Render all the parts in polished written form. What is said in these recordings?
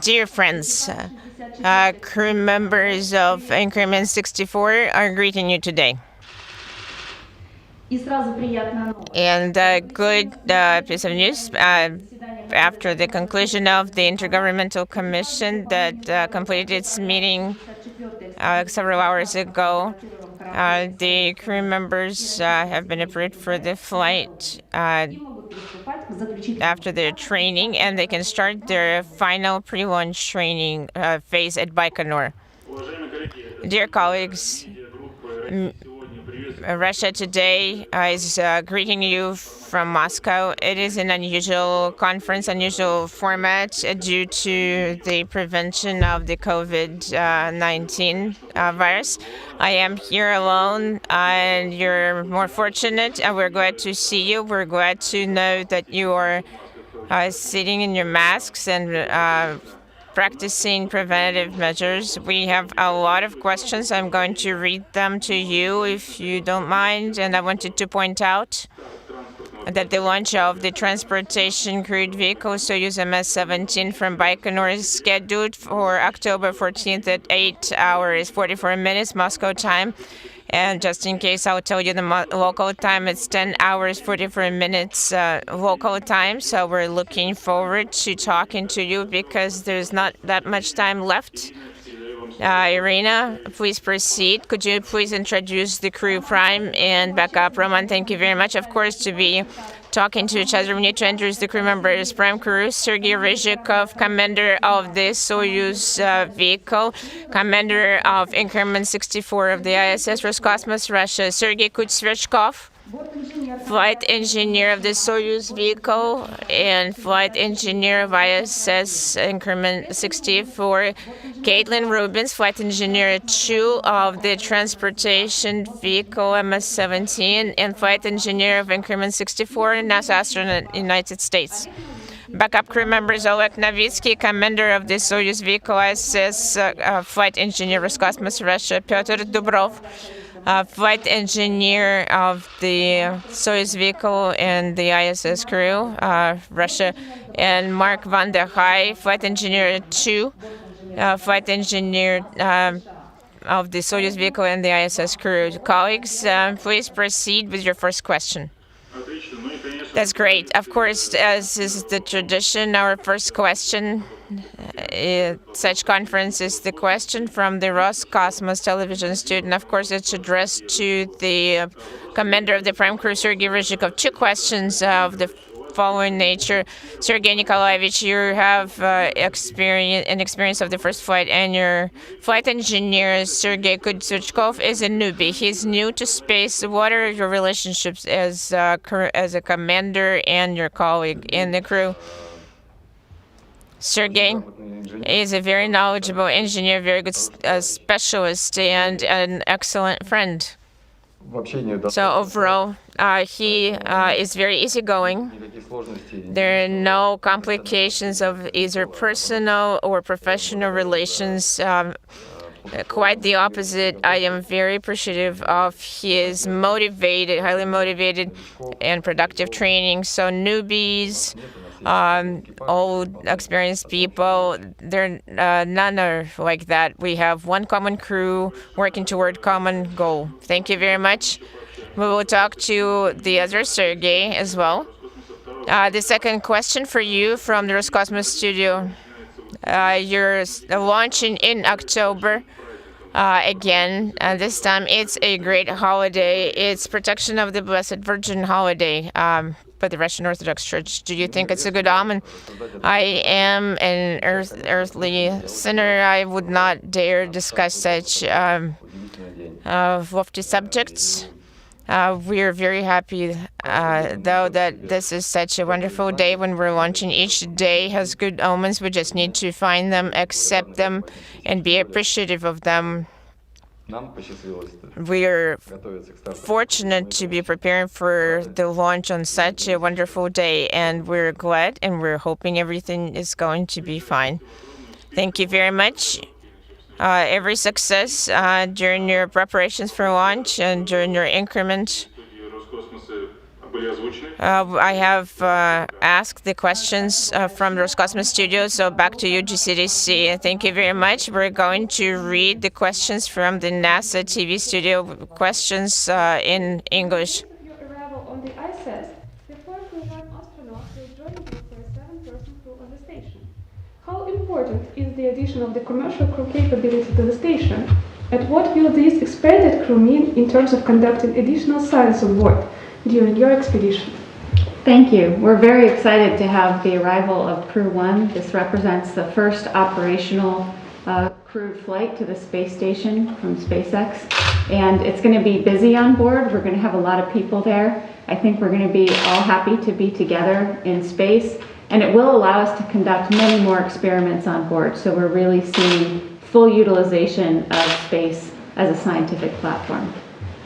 Dear friends, crew members of Increment 64 are greeting you today. And good piece of news, after the conclusion of the Intergovernmental Commission that completed its meeting several hours ago, the crew members have been approved for the flight after their training, and they can start their final pre-launch training phase at Baikonur. Dear colleagues, Russia today is greeting you from Moscow. It is an unusual conference, unusual format due to the prevention of the COVID-19 virus. I am here alone, and you're more fortunate, and we're glad to see you. We're glad to know that you are sitting in your masks and practicing preventative measures. We have a lot of questions. I'm going to read them to you if you don't mind. And I wanted to point out that the launch of the transportation crewed vehicle Soyuz MS-17 from Baikonur is scheduled for October 14th at 8 hours 44 minutes Moscow time. And just in case, I'll tell you the local time. It's 10 hours, 44 minutes local time. So we're looking forward to talking to you because there's not that much time left. Irina, please proceed. Could you please introduce the crew prime and backup? Roman, thank you very much. Of course, to be talking to each other, we need to introduce the crew members. Prime crew, Sergei Ryzhikov, commander of the Soyuz vehicle, commander of Increment 64 of the ISS Roscosmos, Russia. Sergei Kud-Sverchkov, flight engineer of the Soyuz vehicle and flight engineer of ISS Increment 64. Caitlin Rubins, flight engineer 2 of the transportation vehicle MS-17 and flight engineer of Increment 64, NASA astronaut, United States. Backup crew members Oleg Novitsky, commander of the Soyuz vehicle ISS flight engineer Roscosmos, Russia. Pyotr Dubrov, flight engineer of the Soyuz vehicle and the ISS crew, Russia. And Mark van der Heij, flight engineer 2, flight engineer of the Soyuz vehicle and the ISS crew. Colleagues, please proceed with your first question. That's great. Of course, as is the tradition, our first question such conference is the question from the Roscosmos television student. Of course, it's addressed to the commander of the prime crew, Sergei Ryzhikov. 2 questions of the following nature. Sergei Nikolaevich, you have experience of the first flight, and your flight engineer, Sergei Kud-Sverchkov, is a newbie. He's new to space. What are your relationships as a commander and your colleague in the crew? Sergei is a very knowledgeable engineer, very good specialist, and an excellent friend. So overall, he is very easygoing. There are no complications of either personal or professional relations. Quite the opposite. I am very appreciative of his motivated, highly motivated, and productive training. So newbies, old experienced people, none are like that. We have one common crew working toward common goal. Thank you very much. We will talk to the other Sergei as well. The second question for you from the Roscosmos studio. You're launching in October. Again, this time it's a great holiday. It's Protection of the Blessed Virgin holiday by the Russian Orthodox Church. Do you think it's a good omen? I am an earthly sinner. I would not dare discuss such lofty subjects. We're very happy, though, that this is such a wonderful day when we're launching. Each day has good omens. We just need to find them, accept them, and be appreciative of them. We are fortunate to be preparing for the launch on such a wonderful day, and we're glad and we're hoping everything is going to be fine. Thank you very much. Every success during your preparations for launch and during your increment. I have asked the questions from Roscosmos studio, so back to you, GCTC. Thank you very much. We're going to read the questions from the NASA TV studio, questions in English. Your arrival on the ISS, the four full-time astronauts will join you for a seven-person crew on the station. How important is the addition of the commercial crew capability to the station? And what will this expanded crew mean in terms of conducting additional science on board during your expedition? Thank you. We're very excited to have the arrival of Crew 1. This represents the first operational crewed flight to the space station from SpaceX. And it's going to be busy on board. We're going to have a lot of people there. I think we're going to be all happy to be together in space. And it will allow us to conduct many more experiments on board. So we're really seeing full utilization of space as a scientific platform.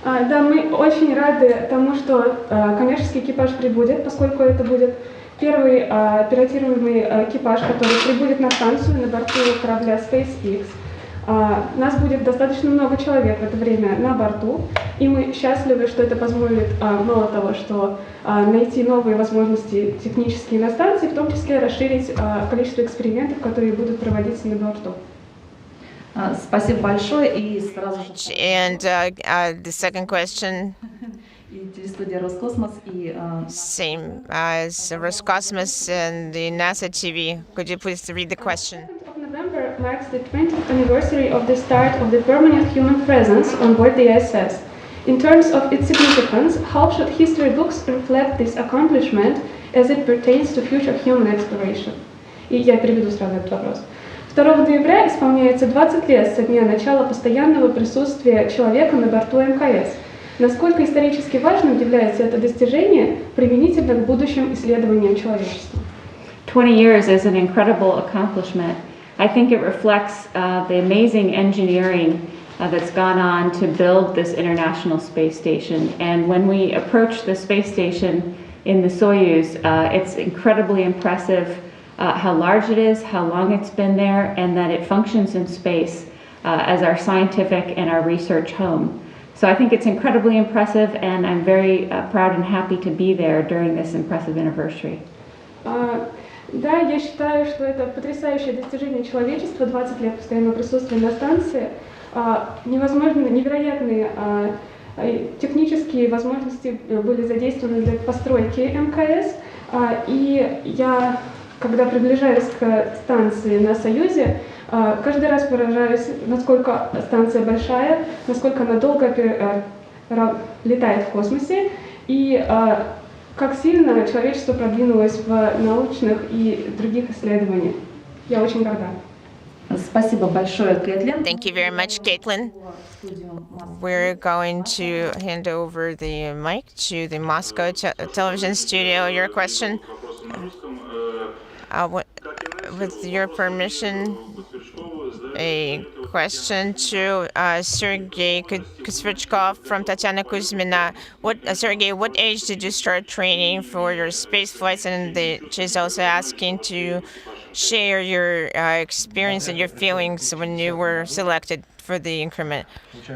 Да, мы очень рады тому, что коммерческий экипаж прибудет, поскольку это будет первый пилотируемый экипаж, который прибудет на станцию на борту корабля SpaceX. Нас будет достаточно много человек в это время на борту, и мы счастливы, что это позволит, мало того, что найти новые возможности технические на станции, в том числе расширить количество экспериментов, которые будут проводиться на борту. Спасибо большое и сразу же. And the second question, И телестудия Роскосмос и same as Roscosmos and the NASA TV. Could you please read the question? 2nd of November marks the 20th anniversary of the start of the permanent human presence on board the ISS. In terms of its significance, how should history books reflect this accomplishment as it pertains to future human exploration? И я переведу сразу этот вопрос. 2 ноября исполняется 20 лет со дня начала постоянного присутствия человека на борту МКС. Насколько исторически важным является это достижение применительно к будущим исследованиям человечества? 20 years is an incredible accomplishment. I think it reflects the amazing engineering that's gone on to build this International Space Station. And when we approach the space station in the Soyuz, it's incredibly impressive how large it is, how long it's been there, and that it functions in space as our scientific and our research home. So I think it's incredibly impressive, and I'm very proud and happy to be there during this impressive anniversary. Да, я считаю, что это потрясающее достижение человечества, 20 лет постоянного присутствия на станции, невероятные технические возможности были задействованы для постройки МКС, и я, когда приближаюсь к станции на Союзе, каждый раз поражаюсь, насколько станция большая, насколько она долго летает в космосе, и как сильно человечество продвинулось в научных и других исследованиях. Я очень горда. спасибо большое, Кэтлин. Thank you very much, Caitlin. We're going to hand over the mic to the Moscow television studio. Your question, with your permission, a question to Sergey Kud-Sverchkov from Tatiana Kuzmina. Sergey, what age did you start training for your space flights? And she's also asking to share your experience and your feelings when you were selected for the increment.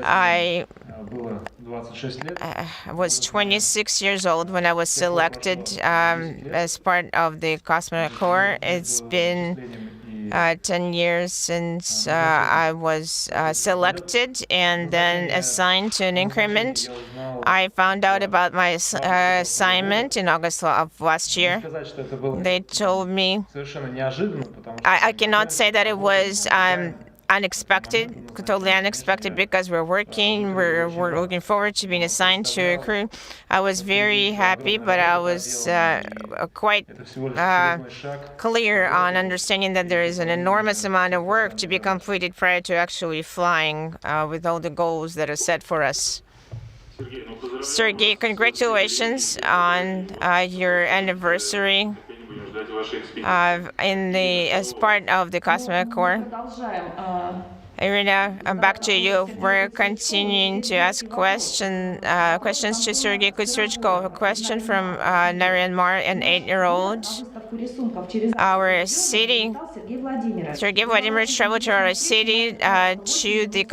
I was 26 years old when I was selected as part of the Cosmic Corps. It's been 10 years since I was selected and then assigned to an increment. I found out about my assignment in August of last year. They told me, I cannot say that it was unexpected, totally unexpected, because we're looking forward to being assigned to a crew. I was very happy, but I was quite clear on understanding that there is an enormous amount of work to be completed prior to actually flying with all the goals that are set for us. Sergey, congratulations on your anniversary as part of the Cosmic Corps. Irina, back to you. We're continuing to ask questions to Sergei Kud-Sverchkov. A question from Naryanmar, an 8-year-old. Our city, Sergei Vladimirovich traveled to our city to the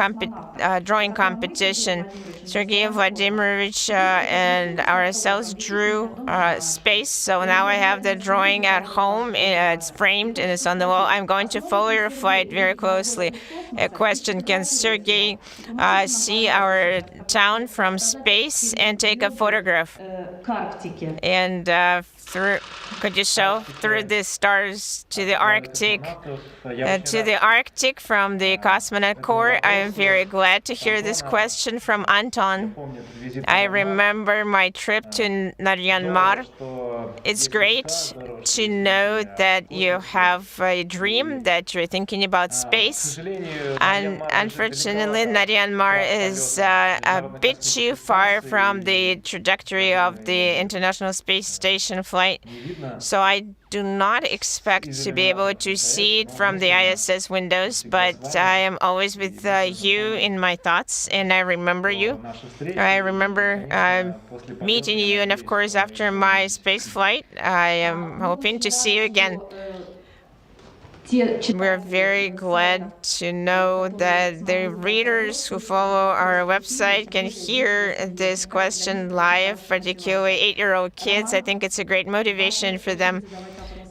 drawing competition. Sergei Vladimirovich and ourselves drew space, so now I have the drawing at home. It's framed and it's on the wall. I'm going to follow your flight very closely. A question: can Sergei see our town from space and take a photograph? And could you show through the stars to the Arctic? To the Arctic from the cosmonaut Corps. I am very glad to hear this question from Anton. I remember my trip to Naryanmar. It's great to know that you have a dream, that you're thinking about space. And unfortunately, Naryanmar is a bit too far from the trajectory of the International Space Station flight. So I do not expect to be able to see it from the ISS windows, but I am always with you in my thoughts, and I remember you. I remember meeting you, and of course, after my space flight, I am hoping to see you again. We're very glad to know that the readers who follow our website can hear this question live, particularly 8-year-old kids. I think it's a great motivation for them.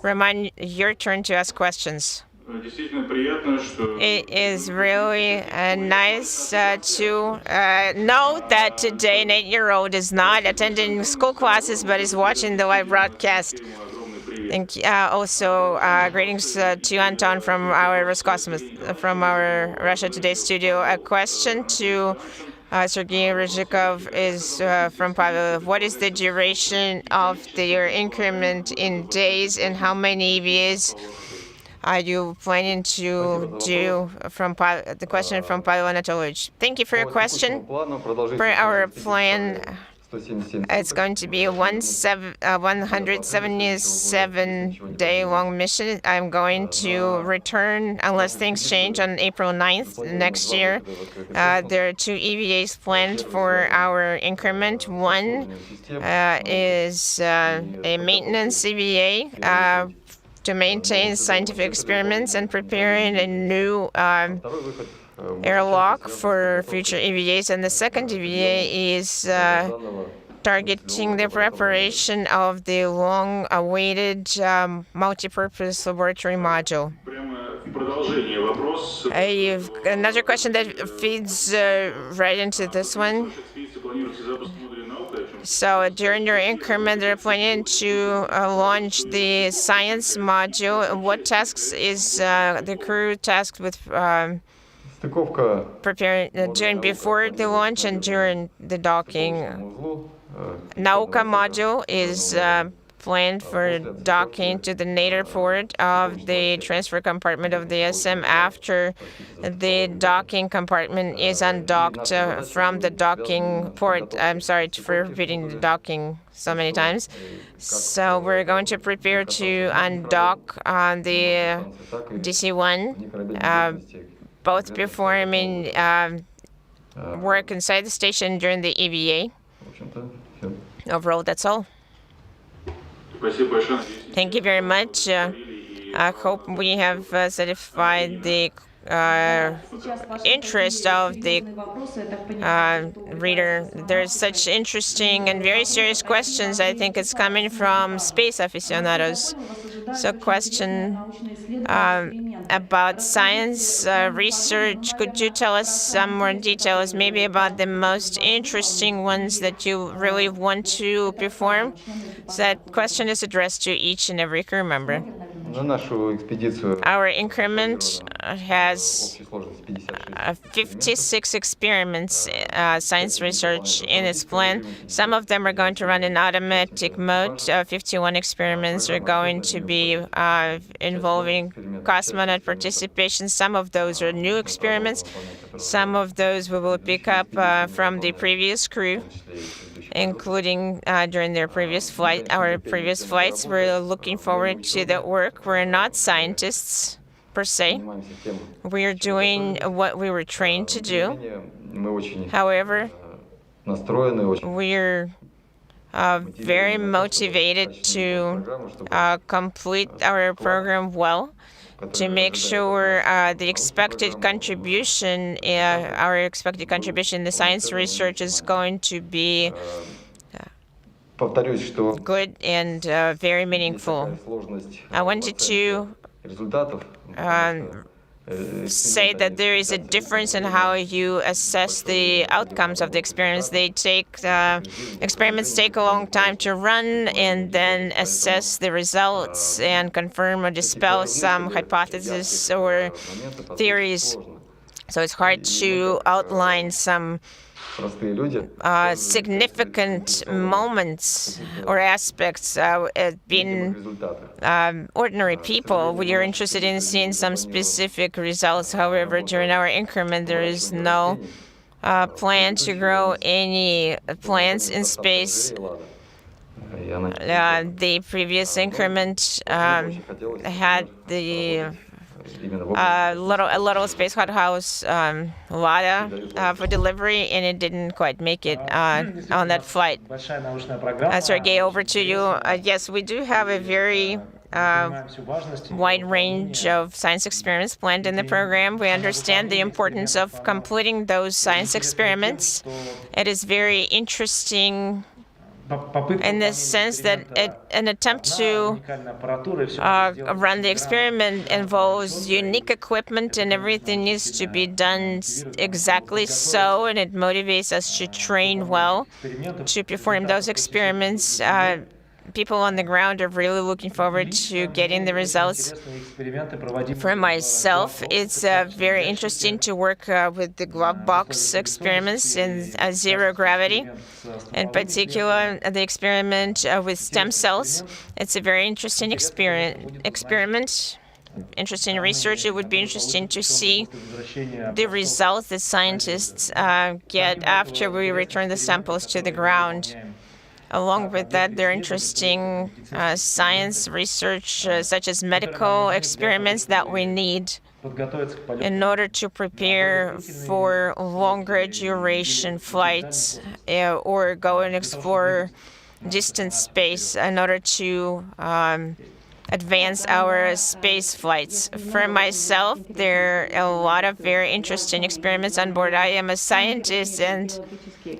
Roman, your turn to ask questions. It is really nice to know that today an 8-year-old is not attending school classes but is watching the live broadcast. Thank you. Also, greetings to Anton from our Roscosmos, from our Russia Today studio. A question to Sergei Ryzhikov is from Pavel. What is the duration of your increment in days, and how many EVAs are you planning to do? From the question from Pavel Anatolovich. Thank you for your question. For our plan, it's going to be a 177-day-long mission. I'm going to return, unless things change, on April 9th next year. There are 2 EVAs planned for our increment. One is a maintenance EVA to maintain scientific experiments and preparing a new airlock for future EVAs, and the second EVA is targeting the preparation of the long-awaited multi-purpose laboratory module. Another question that feeds right into this one. So during your increment, they're planning to launch the science module. What tasks is the crew tasked with preparing during before the launch and during the docking? Nauka module is planned for docking to the nadir port of the transfer compartment of the SM after the docking compartment is undocked from the docking port. I'm sorry for repeating the docking so many times. So we're going to prepare to undock on the DC-1, both performing work inside the station during the EVA. Overall, that's all. Thank you very much. I hope we have satisfied the interest of the reader. There's such interesting and very serious questions. I think it's coming from space aficionados. So question about science research. Could you tell us some more details, maybe about the most interesting ones that you really want to perform? So that question is addressed to each and every crew member. Our increment has 56 experiments, science research in its plan. Some of them are going to run in automatic mode. 51 experiments are going to be involving cosmonaut participation. Some of those are new experiments. Some of those we will pick up from the previous crew, including during their previous flight. Our previous flights, we're looking forward to that work. We're not scientists. per se. We are doing what we were trained to do. However, we're very motivated to complete our program well, to make sure the expected contribution, our expected contribution in the science research is going to be good and very meaningful. I wanted to say that there is a difference in how you assess the outcomes of the experiments. Experiments take a long time to run and then assess the results and confirm or dispel some hypotheses or theories. So it's hard to outline some significant moments or aspects. Being ordinary people, we are interested in seeing some specific results. However, during our increment, there is no plan to grow any plants in space. The previous increment had the a little space hothouse Lada for delivery, and it didn't quite make it on that flight. Sergey, over to you. Yes, we do have a very wide range of science experiments planned in the program. We understand the importance of completing those science experiments. It is very interesting in the sense that an attempt to run the experiment involves unique equipment, and everything needs to be done exactly so, and it motivates us to train well to perform those experiments. People on the ground are really looking forward to getting the results. For myself, it's very interesting to work with the glove box experiments in zero gravity. In particular, the experiment with stem cells. It's a very interesting experiment. Interesting research. It would be interesting to see the results that scientists get after we return the samples to the ground. Along with that, there are interesting science research, such as medical experiments, that we need in order to prepare for longer duration flights or go and explore distant space in order to advance our space flights. For myself, there are a lot of very interesting experiments on board. I am a scientist, and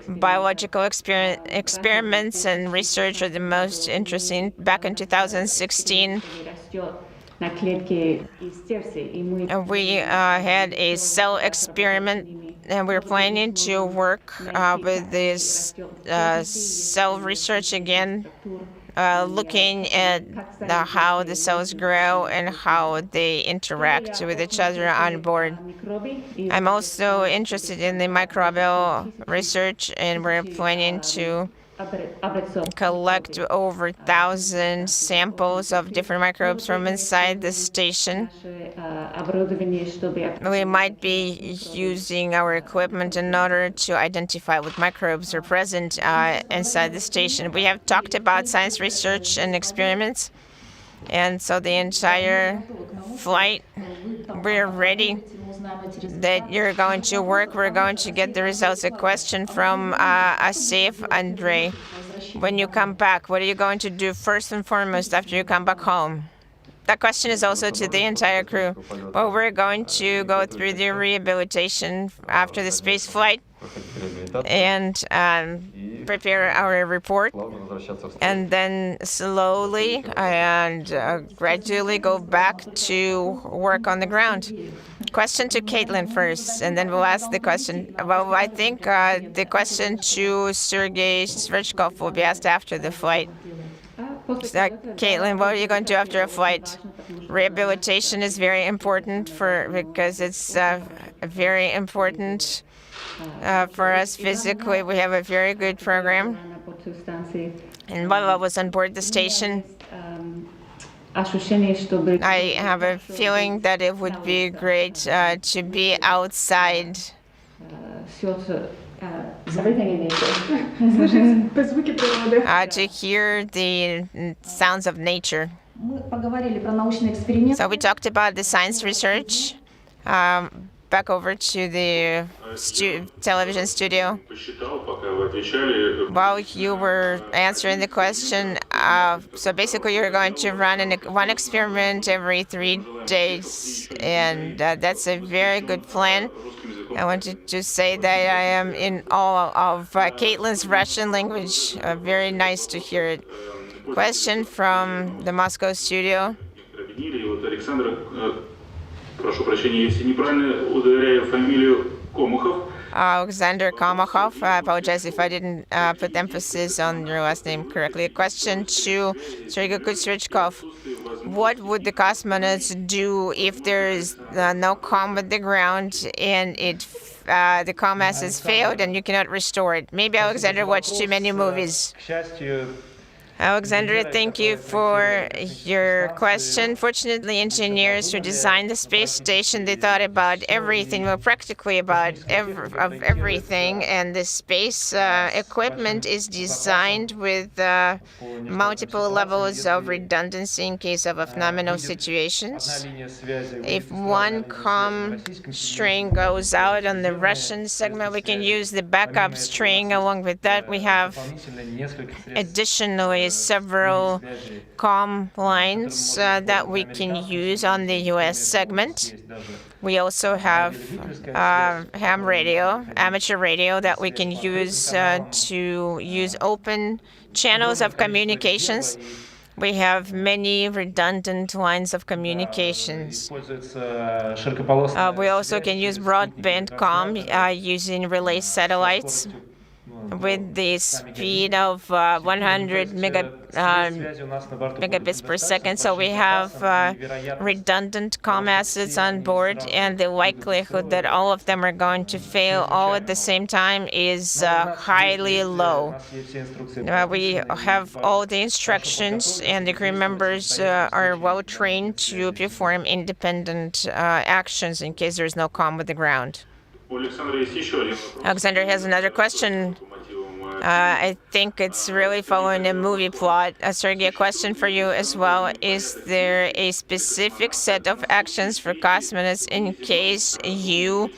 biological experiments and research are the most interesting. Back in 2016, we had a cell experiment, and we're planning to work with this cell research again, looking at how the cells grow and how they interact with each other on board. I'm also interested in the microbial research, and we're planning to collect over 1,000 samples of different microbes from inside the station. We might be using our equipment in order to identify what microbes are present inside the station. We have talked about science research and experiments, and so the entire flight, we're ready that you're going to work. We're going to get the results. A question from Asif Andrei. When you come back, what are you going to do first and foremost after you come back home? That question is also to the entire crew. Well, we're going to go through the rehabilitation after the space flight and prepare our report, and then slowly and gradually go back to work on the ground. Question to Caitlin first, and then we'll ask the question. Well, I think the question to Sergey Sverchkov will be asked after the flight. Caitlin, what are you going to do after a flight? Rehabilitation is very important because it's very important for us physically. We have a very good program. And while I was on board the station, I have a feeling that it would be great to be outside. To hear the sounds of nature. Мы поговорили про научный эксперимент. So we talked about the science research. Back over to the television studio. While you were answering the question, so basically you're going to run one experiment every 3 days, and that's a very good plan. I wanted to say that I am in awe of Caitlin's Russian language. Very nice to hear it. Question from the Moscow studio. Прошу прощения, если неправильно ударяю фамилию Комухов. Alexander Komachov. I apologize if I didn't put emphasis on your last name correctly. A question to Sergei Kud-Sverchkov. What would the cosmonauts do if there is no calm at the ground and the comm has failed and you cannot restore it? Maybe Alexander watched too many movies. Alexander, thank you for your question. Fortunately, engineers who designed the space station, they thought about everything, well, practically about everything, and the space equipment is designed with multiple levels of redundancy in case of phenomenal situations. If one comm string goes out on the Russian segment, we can use the backup string. Along with that, we have additionally several comm lines that we can use on the US segment. We also have ham radio, amateur radio, that we can use to use open channels of communications. We have many redundant lines of communications. We also can use broadband comm using relay satellites with the speed of 100 megabits per second. So we have redundant comm assets on board, and the likelihood that all of them are going to fail all at the same time is highly low. We have all the instructions, and the crew members are well trained to perform independent actions in case there is no comm with the ground. Alexander has another question. I think it's really following a movie plot. Sergey, a question for you as well. Is there a specific set of actions for cosmonauts in case you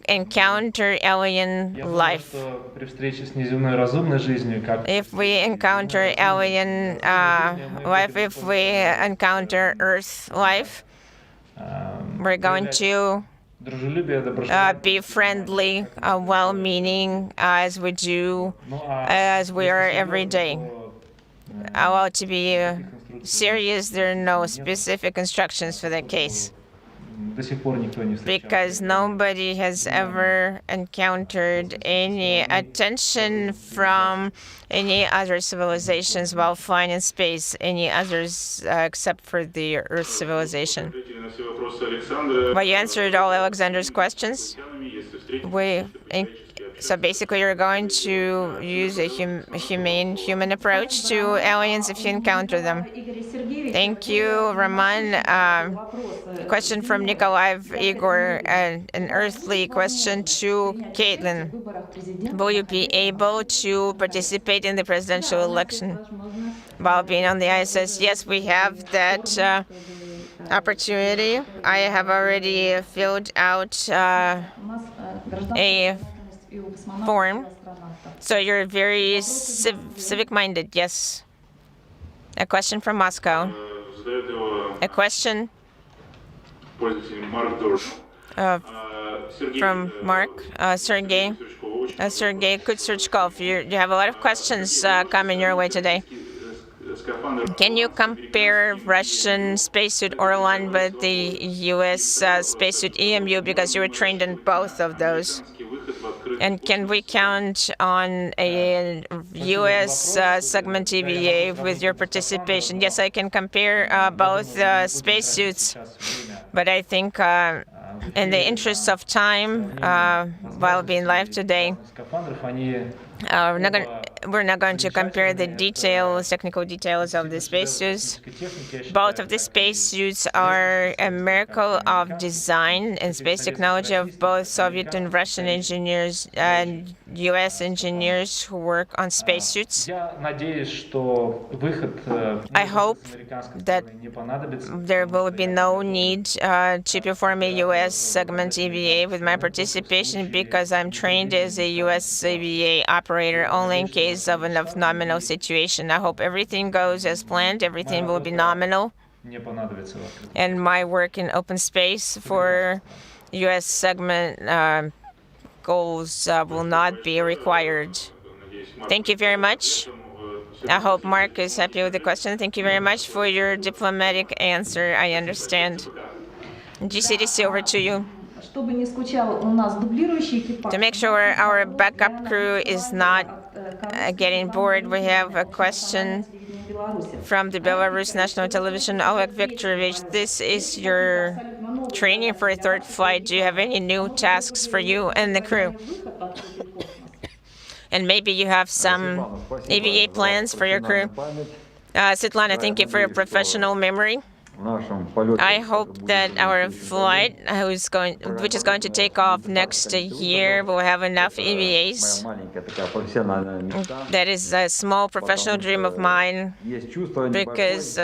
encounter alien life? If we encounter alien life, if we encounter Earth life, we're going to be friendly, well-meaning, as we are every day. Well, to be serious, there are no specific instructions for that case, because nobody has ever encountered any attention from any other civilizations while flying in space, any others except for the Earth civilization. Well, you answered all Alexander's questions. So basically, you're going to use a human approach to aliens if you encounter them. Thank you, Roman. Question from Nikolaev Igor, an earthly question to Caitlin. Will you be able to participate in the presidential election while being on the ISS? Yes, we have that opportunity. I have already filled out a form. So you're very civic-minded, yes. A question from Moscow. A question from Mark, Sergei Kud-Sverchkov. You have a lot of questions coming your way today. Can you compare Russian spacesuit Orlan with the U.S. spacesuit EMU, because you were trained in both of those? And can we count on a U.S. segment EVA with your participation? Yes, I can compare both spacesuits, but I think in the interest of time, while being live today, we're not going to we're not going to compare the details, technical details of the spacesuits. Both of the spacesuits are a miracle of design and space technology of both Soviet and Russian engineers and U.S. engineers who work on spacesuits. I hope that there will be no need to perform a U.S. segment EVA with my participation because I'm trained as a U.S. EVA operator only in case of an nominal situation. I hope everything goes as planned, everything will be nominal, and my work in open space for U.S. segment goals will not be required. Thank you very much. I hope Mark is happy with the question. Thank you very much for your diplomatic answer. I understand. GCTC, over to you. To make sure our backup crew is not getting bored, we have a question from the Belarus National Television. Oleg Viktorovich, this is your training for a third flight. Do you have any new tasks for you and the crew? And maybe you have some EVA plans for your crew. Svetlana, thank you for your professional memory. I hope that our flight, which is going to take off next year, will have enough EVAs. That is a small professional dream of mine because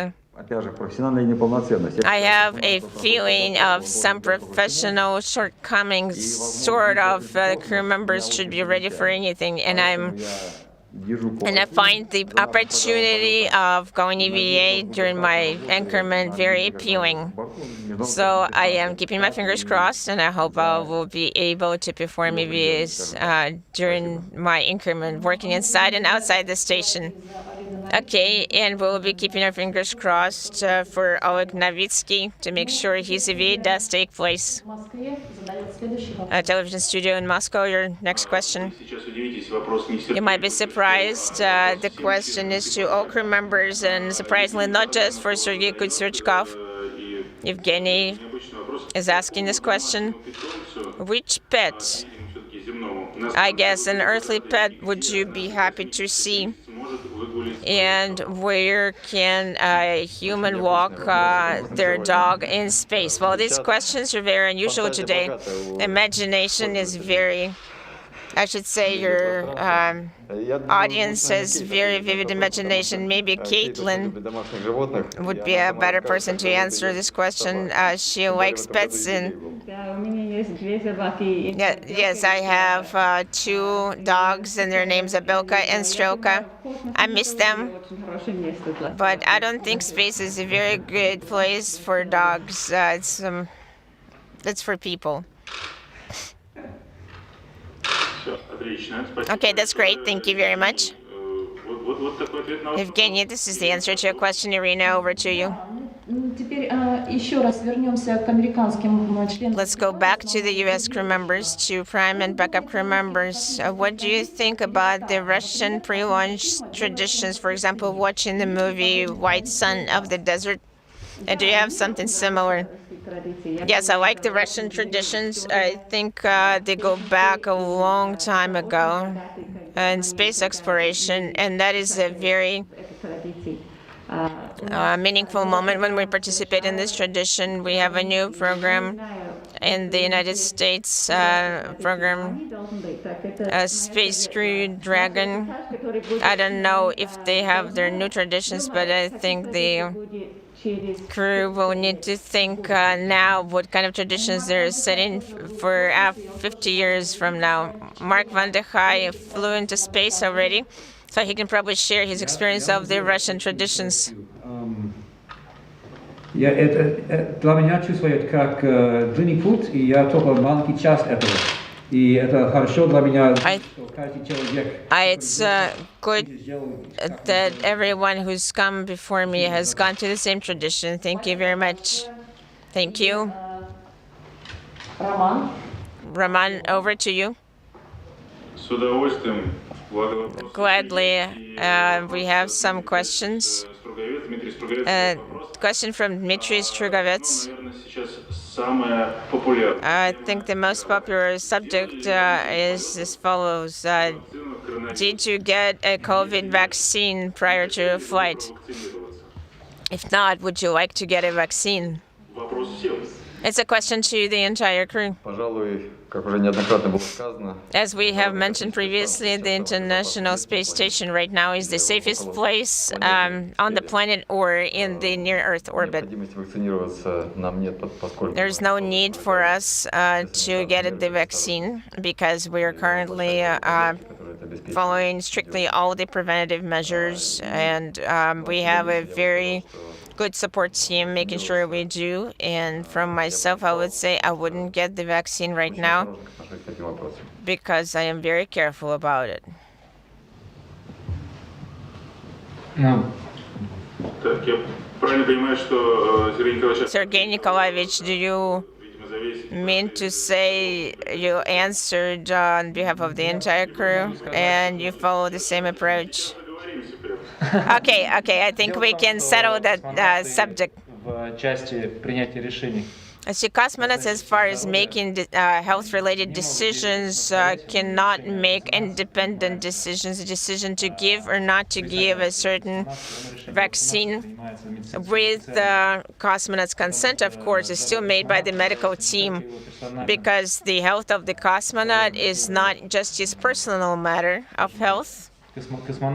I have a feeling of some professional shortcomings, sort of. Crew members should be ready for anything, and I find the opportunity of going EVA during my increment very appealing. So I am keeping my fingers crossed, and I hope I will be able to perform EVAs during my increment, working inside and outside the station. Okay, and we'll be keeping our fingers crossed for Oleg Novitsky to make sure his EVA does take place. Television studio in Moscow, your next question. You might be surprised. The question is to all crew members, and surprisingly, not just for Sergei Kud-Sverchkov. Evgeny is asking this question. Which pet, I guess an earthly pet, would you be happy to see? And where can a human walk their dog in space? Well, these questions are very unusual today. Imagination is very, I should say your audience has very vivid imagination. Maybe Caitlin would be a better person to answer this question. She likes pets and yes, I have 2 dogs and their names are Belka and Strelka. I miss them, but I don't think space is a very good place for dogs. It's for people. Okay, that's great. Thank you very much. Evgeny, this is the answer to your question. Irina, over to you. Let's go back to the U.S. crew members, to prime and backup crew members. What do you think about the Russian pre-launch traditions, for example, watching the movie White Sun of the Desert? And do you have something similar? Yes, I like the Russian traditions. I think they go back a long time ago in space exploration, and that is a very meaningful moment when we participate in this tradition. We have a new program in the United States, program, Space Crew Dragon. I don't know if they have their new traditions, but I think the crew will need to think now what kind of traditions they're setting for 50 years from now. Mark van der Heij flew into space already, so he can probably share his experience of the Russian traditions. Для меня чувствует как длинный путь, и я только маленький часть этого. И это хорошо для меня, что каждый человек. It's good that everyone who's come before me has gone to the same tradition. Thank you very much. Thank you. Roman, over to you. С удовольствием. Gladly, we have some questions. Question from Dmitry Strugovets. I think the most popular subject is as follows. Did you get a COVID vaccine prior to your flight? If not, would you like to get a vaccine? It's a question to the entire crew. As we have mentioned previously, the International Space Station right now is the safest place on the planet or in the near-Earth orbit. There's no need for us to get the vaccine because we are currently following strictly all the preventative measures, and we have a very good support team making sure we do. And from myself, I would say I wouldn't get the vaccine right now because I am very careful about it. Sergei Nikolaevich, do you mean to say you answered on behalf of the entire crew and you follow the same approach? Okay, I think we can settle that subject. As cosmonauts, as far as making health-related decisions, cannot make independent decisions. A decision to give or not to give a certain vaccine with cosmonauts' consent, of course, is still made by the medical team, because the health of the cosmonaut is not just his personal matter of health,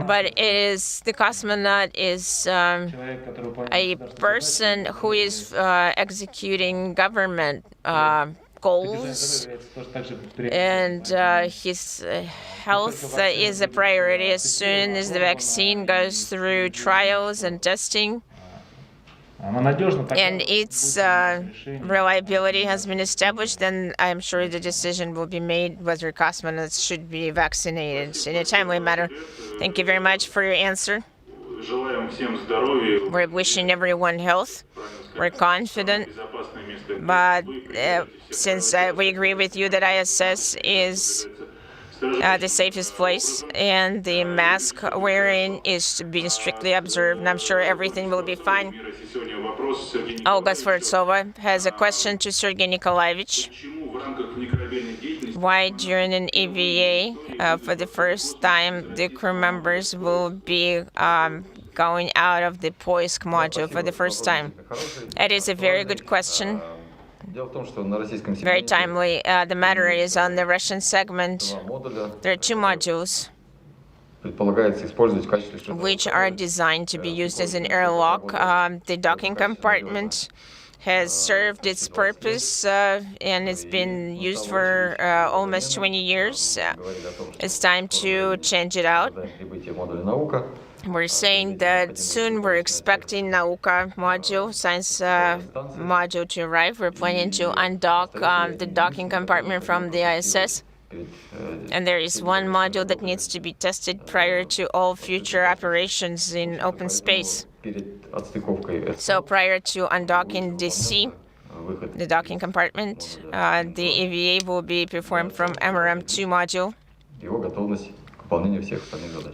but the cosmonaut is a person who is executing government goals, and his health is a priority. As soon as the vaccine goes through trials and testing, and its reliability has been established, then I'm sure the decision will be made whether cosmonauts should be vaccinated in a timely manner. Thank you very much for your answer. We're wishing everyone health. We're confident, but since we agree with you that ISS is the safest place, and the mask wearing is being strictly observed, and I'm sure everything will be fine. Olga Sverchkov has a question to Sergei Nikolaevich. Why during an EVA, for the first time, the crew members will be going out of the Poisk module for the first time? That is a very good question. Very timely. The matter is on the Russian segment. There are two modules which are designed to be used as an airlock. The docking compartment has served its purpose and it's been used for almost 20 years. It's time to change it out. We're saying that soon we're expecting Nauka module, science module to arrive. We're planning to undock the docking compartment from the ISS. And there is one module that needs to be tested prior to all future operations in open space. So prior to undocking DC, the docking compartment, the EVA will be performed from MRM-2 module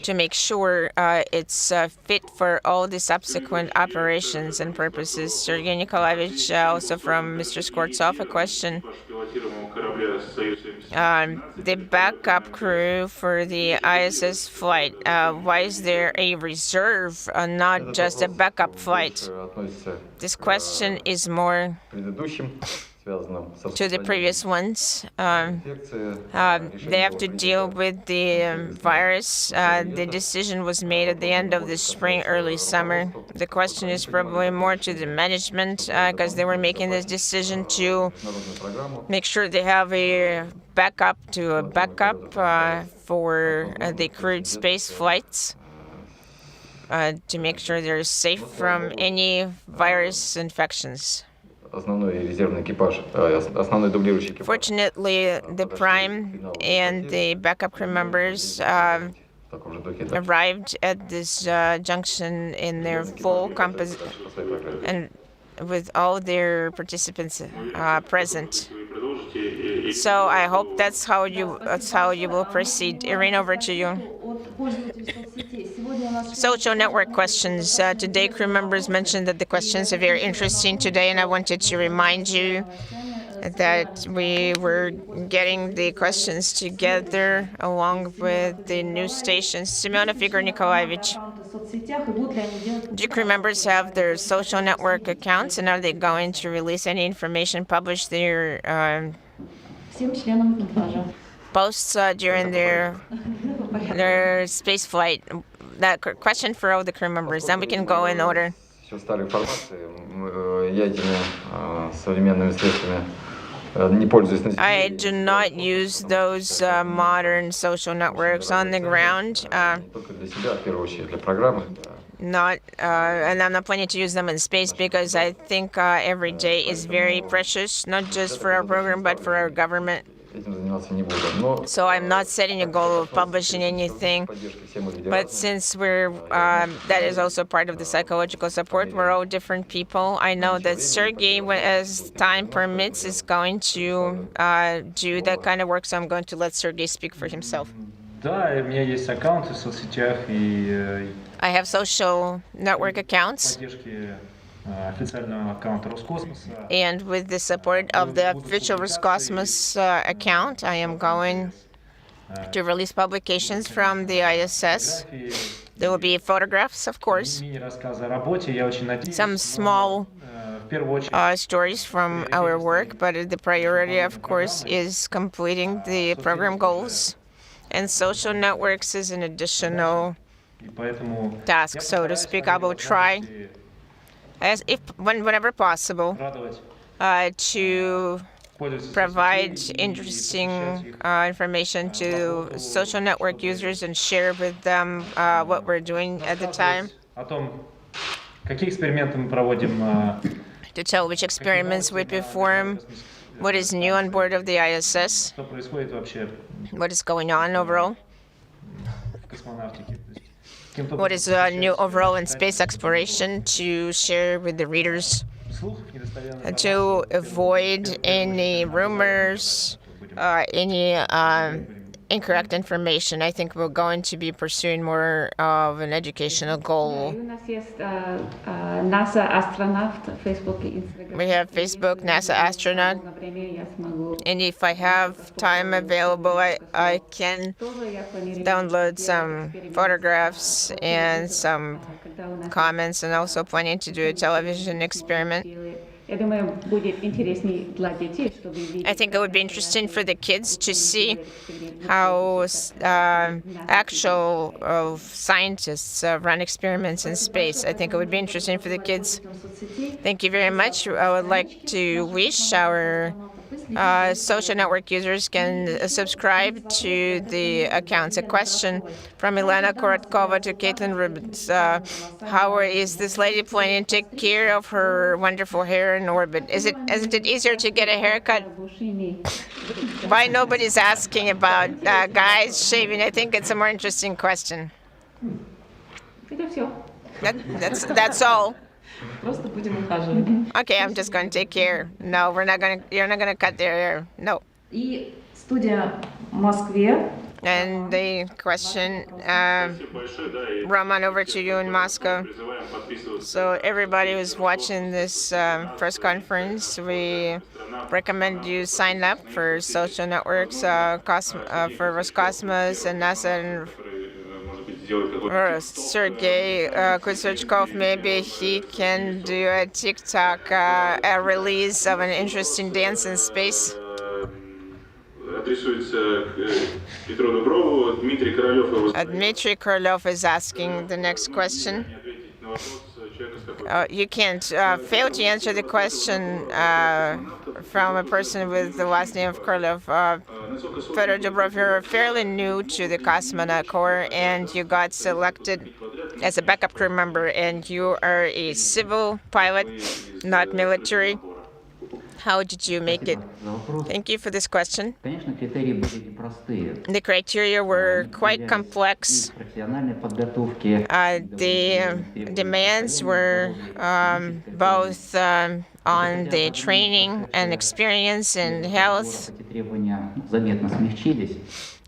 to make sure it's fit for all the subsequent operations and purposes. Sergei Nikolaevich, also from Mr. Skvortsov, a question. The backup crew for the ISS flight, why is there a reserve, not just a backup flight? This question is more to the previous ones. They have to deal with the virus. The decision was made at the end of the spring, early summer. The question is probably more to the management, because they were making this decision to make sure they have a backup for the crewed space flights, to make sure they're safe from any virus infections. Fortunately, the prime and the backup crew members arrived at this junction in their full composition and with all their participants present. So I hope that's how you will proceed. Irina, over to you. Social network questions. Today, crew members mentioned that the questions are very interesting today, and I wanted to remind you that we were getting the questions together along with the news stations. Simeonov Igor Nikolaevich. Do crew members have their social network accounts, and are they going to release any information, publish their posts during their space flight? That question for all the crew members. Then we can go in order. Старой информации я этими современными средствами не пользуюсь. I do not use those modern social networks on the ground. Только для себя, в первую очередь, для программы. And I'm not planning to use them in space because I think every day is very precious, not just for our program, but for our government. So I'm not setting a goal of publishing anything, but since that is also part of the psychological support, we're all different people. I know that Sergey, as time permits, is going to do that kind of work, so I'm going to let Sergey speak for himself. Да, у меня есть аккаунты в соцсетях и I have social network accounts. поддержки официального аккаунта Роскосмоса. And with the support of the official Roscosmos account, I am going to release publications from the ISS. There will be photographs, of course, Мини-рассказы о работе. Я очень надеюсь, some small в первую очередь stories from our work, but the priority, of course, is completing the program goals. And social networks is an additional и поэтому task, so to speak. I will try, whenever possible, радовать to пользователей provide соцсетей и interesting посвящать их information to social network users and share with them what we're doing at the time, о том, какие эксперименты мы проводим, to tell which experiments we perform, what is new on board of the ISS, что происходит вообще what is going on overall, в космонавтике. То есть каким-то what is new overall in space exploration, to share with the readers, слухов, недостоверных to avoid any rumors, any incorrect information. I think we're going to be pursuing more of an educational goal. У нас есть NASA астронавт в Facebook и Instagram. We have Facebook, NASA astronaut, На время я смогу. and if I have time available, I can Тоже я планирую download some photographs and some когда у нас comments, and also planning to do a television experiment. Я думаю, будет интереснее для детей, чтобы видеть. I think it would be interesting for the kids to see how actual scientists run experiments in space. I think it would be interesting for the kids. Thank you very much. I would like to wish our social network users can subscribe to the accounts. A question from Ilana Korotkova to Caitlin Rubens. How is this lady planning to take care of her wonderful hair in orbit? Isn't it easier to get a haircut? Why nobody's asking about guys shaving? I think it's a more interesting question. Это все. That's all. Просто будем ухаживать. Okay, I'm just going to take care. No, you're not gonna cut their hair. No. И студия в Москве. And the question, Roman, over to you in Moscow. So everybody who's watching this press conference, we recommend you sign up for social networks, for Roscosmos and NASA and Sergey Kud-Sverchkov. Maybe he can do a TikTok a release of an interesting dance in space. Dmitry Korolov is asking the next question. You can't fail to answer the question from a person with the last name of Korolov. Fedor Dubrov, you're fairly new to the Cosmonaut Corps, and you got selected as a backup crew member, and you are a civil pilot, not military. How did you make it? Thank you for this question. The criteria were quite complex. The demands were both on the training and experience and health.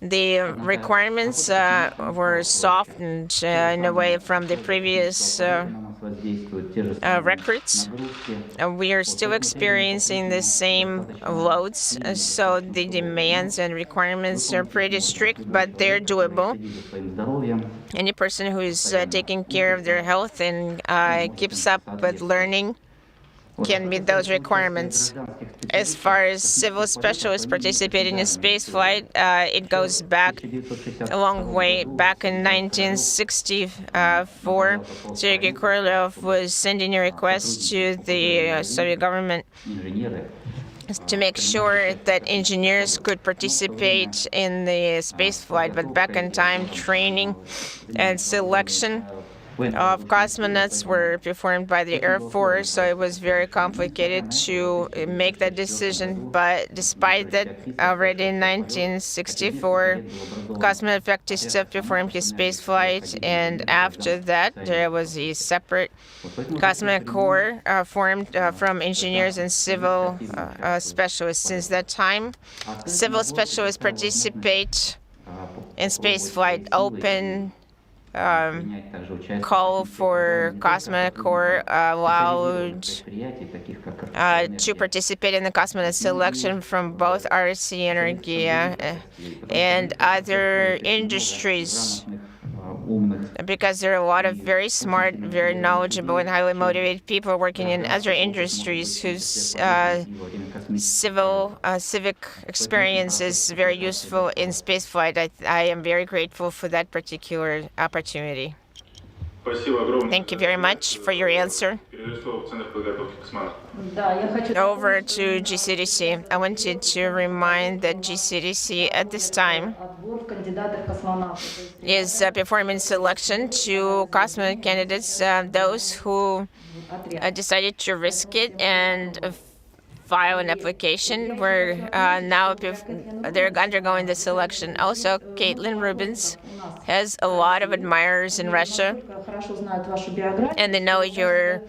The requirements were softened in a way from the previous records. We are still experiencing the same loads, so the demands and requirements are pretty strict, but they're doable. Any person who is taking care of their health and keeps up with learning can meet those requirements. As far as civil specialists participating in spaceflight, it goes back a long way. Back in 1964, Sergei Korolev was sending a request to the Soviet government to make sure that engineers could participate in the spaceflight, but back in time, training and selection of cosmonauts were performed by the Air Force, so it was very complicated to make that decision. But despite that, already in 1964, cosmonaut Fektistov performed his spaceflight, and after that, there was a separate cosmonaut corps formed from engineers and civil specialists. Since that time, civil specialists participate in spaceflight. Open call for cosmonaut corps allowed to participate in the cosmonaut selection from both RC Energy and other industries, because there are a lot of very smart, very knowledgeable, and highly motivated people working in other industries whose civic experience is very useful in spaceflight. I am very grateful for that particular opportunity. Thank you very much for your answer. Over to GCTC. I wanted to remind that GCTC at this time is performing selection to cosmonaut candidates, those who decided to risk it and file an application. Now they're undergoing the selection. Also, Caitlin Rubens has a lot of admirers in Russia, and they know your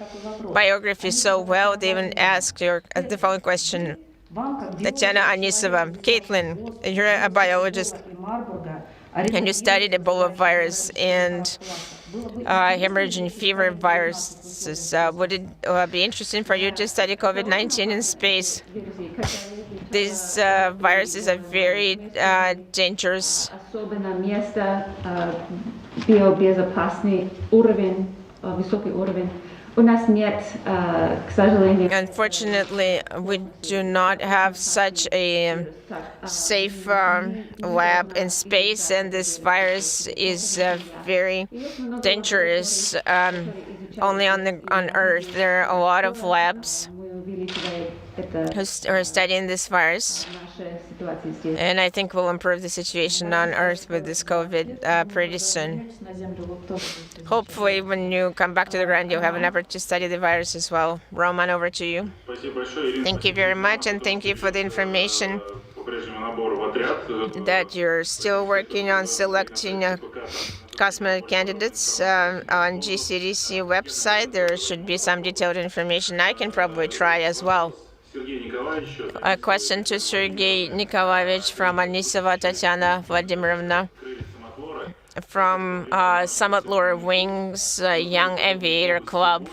biography so well. They even asked the following question. Tatiana Anisova, Caitlin, you're a biologist, and you studied Ebola virus and hemorrhagic fever viruses. Would it be interesting for you to study COVID-19 in space? These viruses are very dangerous. Unfortunately, we do not have such a safe lab in space, and this virus is very dangerous. Only on Earth, there are a lot of labs who are studying this virus, and I think we'll improve the situation on Earth with this COVID pretty soon. Hopefully, when you come back to the ground, you'll have an effort to study the virus as well. Roman, over to you. Thank you very much, and thank you for the information that you're still working on selecting cosmonaut candidates on GCTC website. There should be some detailed information. I can probably try as well. A question to Sergei Nikolaevich from Anisova Tatiana Vladimirovna from Summit Lower Wings Young Aviator Club.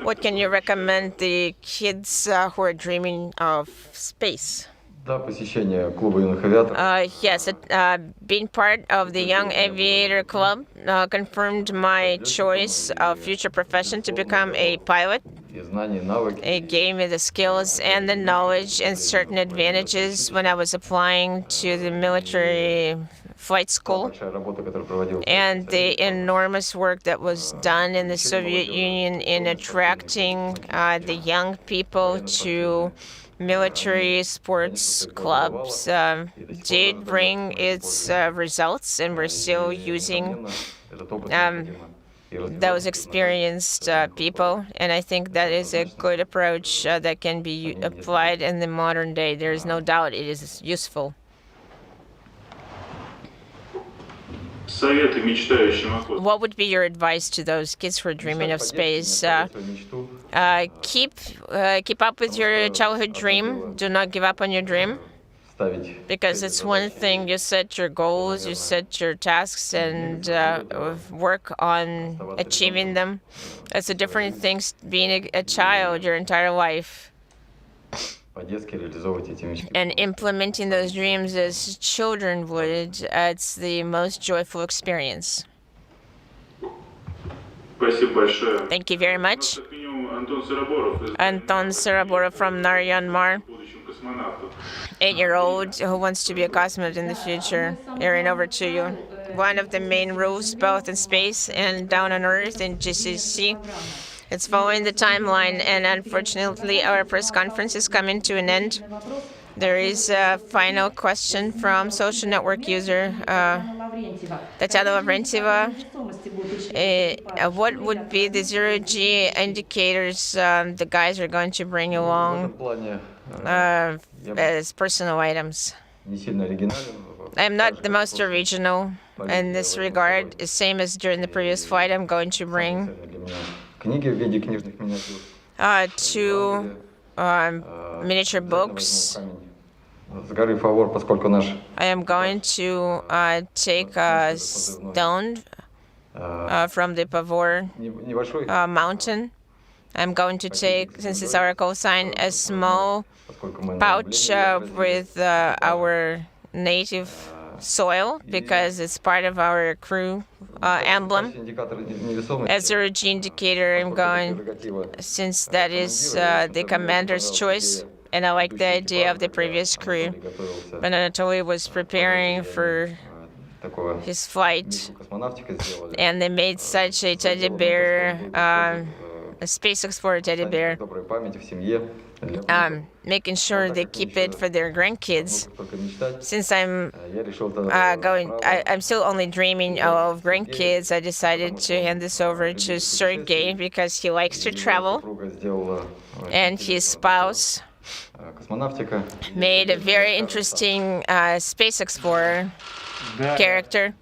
What can you recommend the kids who are dreaming of space? Yes, being part of the Young Aviator Club confirmed my choice of future profession to become a pilot. It gave me the skills and the knowledge and certain advantages when I was applying to the military flight school, and the enormous work that was done in the Soviet Union in attracting the young people to military sports clubs did bring its results, and we're still using those experienced people, and I think that is a good approach that can be applied in the modern day. There is no doubt it is useful. советы мечтающим о космосе? What would be your advice to those kids who are dreaming of space? Keep up with your childhood dream. Do not give up on your dream. Because it's one thing you set your goals, you set your tasks, and work on achieving them. It's a different thing being a child your entire life. And implementing those dreams as children would, it's the most joyful experience. Thank you very much. Anton Saraborov from Naryan-Mar, 8-year-old who wants to be a cosmonaut in the future. Erin, over to you. One of the main rules, both in space and down on Earth in GCTC, it's following the timeline, and unfortunately our press conference is coming to an end. There is a final question from social network user Tatiana Lavrentieva. What would be the zero-G indicators the guys are going to bring along as personal items? I'm not the most original in this regard. The same as during the previous flight, I'm going to bring two miniature books. I am going to take a stone from the Pavor mountain. I'm going to take, since it's our call sign, a small pouch with our native soil, because it's part of our crew emblem. As a G indicator, I'm going, since that is the commander's choice, and I like the idea of the previous crew. When Anatoly was preparing for his flight, and they made such a teddy bear, a space explorer teddy bear, making sure they keep it for their grandkids. Since I'm I'm still only dreaming of grandkids, I decided to hand this over to Sergey because he likes to travel, and his spouse made a very interesting space explorer character.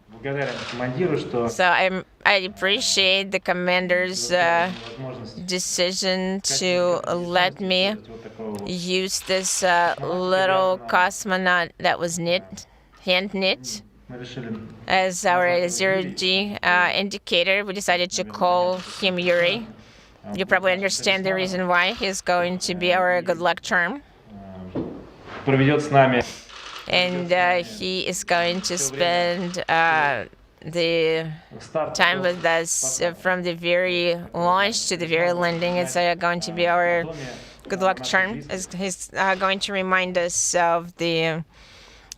So I appreciate the commander's decision to let me use this little cosmonaut that was hand knit, as our zero-G indicator. We decided to call him Yuri. You probably understand the reason why. He's going to be our good luck charm. And he is going to spend the time with us from the very launch to the very landing. It's going to be our good luck charm. He's going to remind us of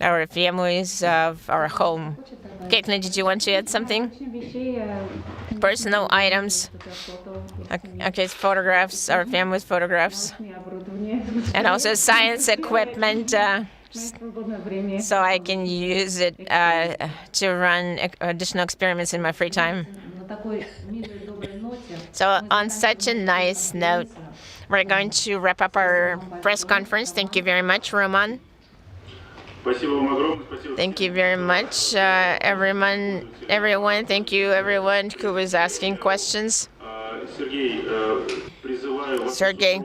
our families, of our home. Caitlin, did you want to add something? Personal items. Okay, photographs, our family's photographs. And also science equipment, so I can use it to run additional experiments in my free time. So on such a nice note, we're going to wrap up our press conference. Thank you very much, Roman. Thank you very much, everyone. Thank you, everyone who was asking questions. Sergey,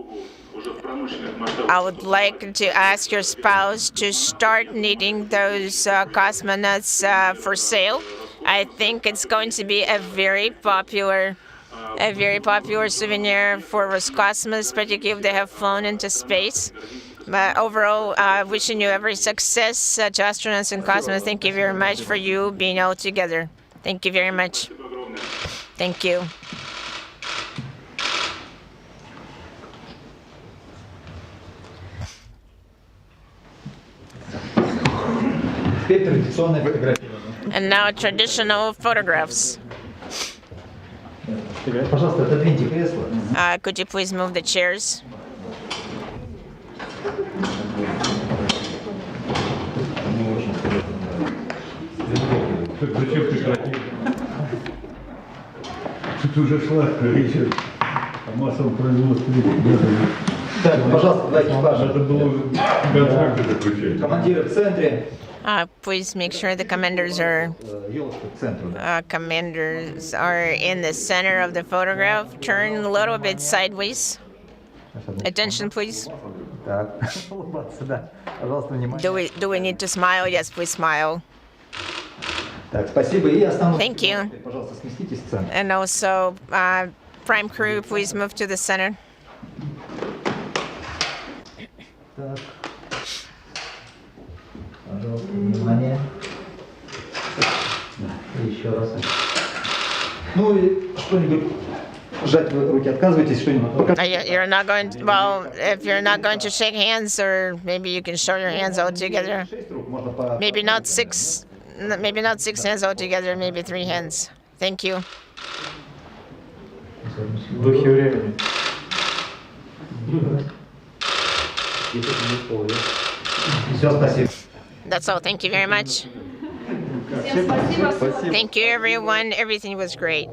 I would like to ask your spouse to start knitting those cosmonauts for sale. I think it's going to be a very popular souvenir for Roscosmos, particularly if they have flown into space. But overall, wishing you every success to astronauts and cosmonauts. Thank you very much for you being all together. Thank you very much. Thank you. And now traditional photographs. Could you please move the chairs? Так, пожалуйста, дайте экипажа. Командиры в центре. Please make sure the commanders are in the center of the photograph. Turn a little bit sideways. Attention, please. Do we need to smile? Yes, please smile. Thank you. And also, prime crew, please move to the center. Еще раз. Ну и что-нибудь сжать руки, отказывайтесь, что-нибудь. You're not going. Well, if you're not going to shake hands, or maybe you can show your hands all together. Maybe not six. Maybe not 6 hands all together. Maybe 3 hands. Thank you. В духе времени. Все, спасибо. That's all. Thank you very much. Thank you, everyone. Everything was great.